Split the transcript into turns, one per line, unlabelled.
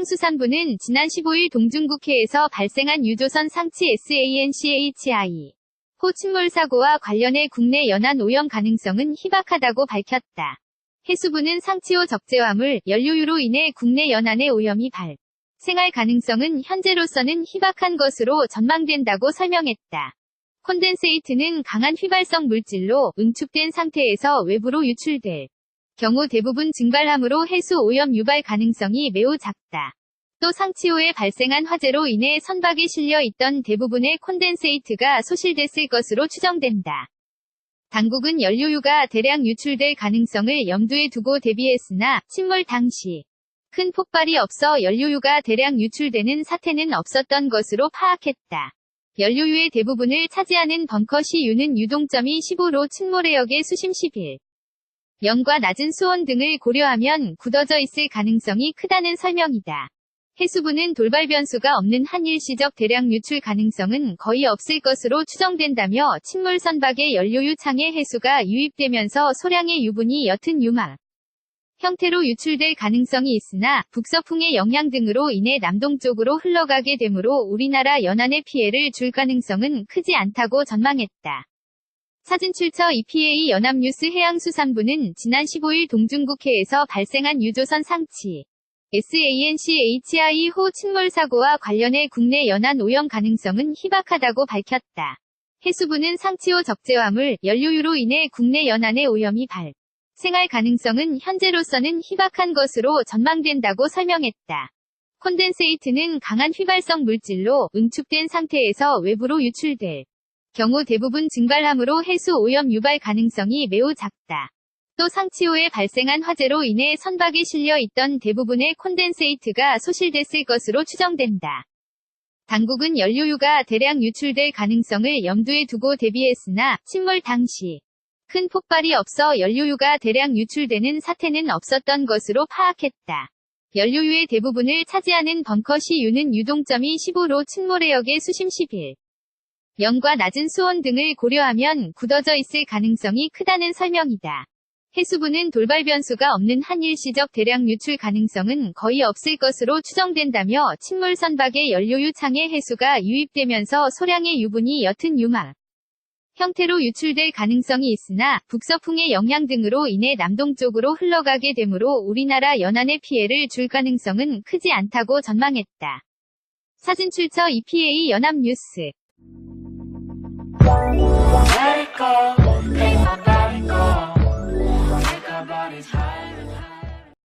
해양수산부는 지난 15일 동중국해에서 발생한 유조선 상치 SANCHI 호 침몰 사고와 관련해 국내 연안 오염 가능성은 희박하다고 밝혔다. 해수부는 상치호 적재화물, 연료유로 인해 국내 연안의 오염이 발생할 가능성은 현재로서는 희박한 것으로 전망된다고 설명했다. 콘덴세이트는 강한 휘발성 물질로 응축된 상태에서 외부로 유출될 경우 대부분 증발함으로 해수 오염 유발 가능성이 매우 작다. 또 상치호에 발생한 화재로 인해 선박에 실려 있던 대부분의 콘덴세이트가 소실됐을 것으로 추정된다. 당국은 연료유가 대량 유출될 가능성을 염두에 두고 대비했으나 침몰 당시 큰 폭발이 없어 연료유가 대량 유출되는 사태는 없었던 것으로 파악했다. 연료유의 대부분을 차지하는 벙커시 유는 유동점이 15로 침몰해역의 수심 11. 0과 낮은 수온 등을 고려하면 굳어져 있을 가능성이 크다는 설명이다. 해수부는 돌발 변수가 없는 한 일시적 대량 유출 가능성은 거의 없을 것으로 추정된다며 침몰 선박의 연료유 창에 해수가 유입되면서 소량의 유분이 옅은 유막 형태로 유출될 가능성이 있으나 북서풍의 영향 등으로 인해 남동쪽으로 흘러가게 되므로 우리나라 연안에 피해를 줄 가능성은 크지 않다고 전망했다. 사진 출처 EPA 연합뉴스 해양수산부는 지난 15일 동중국해에서 발생한 유조선 상치 SANCHI 호 침몰 사고와 관련해 국내 연안 오염 가능성은 희박하다고 밝혔다. 해수부는 상치호 적재화물, 연료유로 인해 국내 연안의 오염이 발생할 가능성은 현재로서는 희박한 것으로 전망된다고 설명했다. 콘덴세이트는 강한 휘발성 물질로 응축된 상태에서 외부로 유출될 경우 대부분 증발함으로 해수 오염 유발 가능성이 매우 작다. 또 상치호에 발생한 화재로 인해 선박에 실려 있던 대부분의 콘덴세이트가 소실됐을 것으로 추정된다. 당국은 연료유가 대량 유출될 가능성을 염두에 두고 대비했으나 침몰 당시 큰 폭발이 없어 연료유가 대량 유출되는 사태는 없었던 것으로 파악했다. 연료유의 대부분을 차지하는 벙커시 유는 유동점이 15로 침몰해역의 수심 11. 0과 낮은 수온 등을 고려하면 굳어져 있을 가능성이 크다는 설명이다. 해수부는 돌발 변수가 없는 한 일시적 대량 유출 가능성은 거의 없을 것으로 추정된다며 침몰 선박의 연료유 창에 해수가 유입되면서 소량의 유분이 옅은 유막 형태로 유출될 가능성이 있으나 북서풍의 영향 등으로 인해 남동쪽으로 흘러가게 되므로 우리나라 연안에 피해를 줄 가능성은 크지 않다고 전망했다. 사진 출처 EPA 연합뉴스.
Let it go.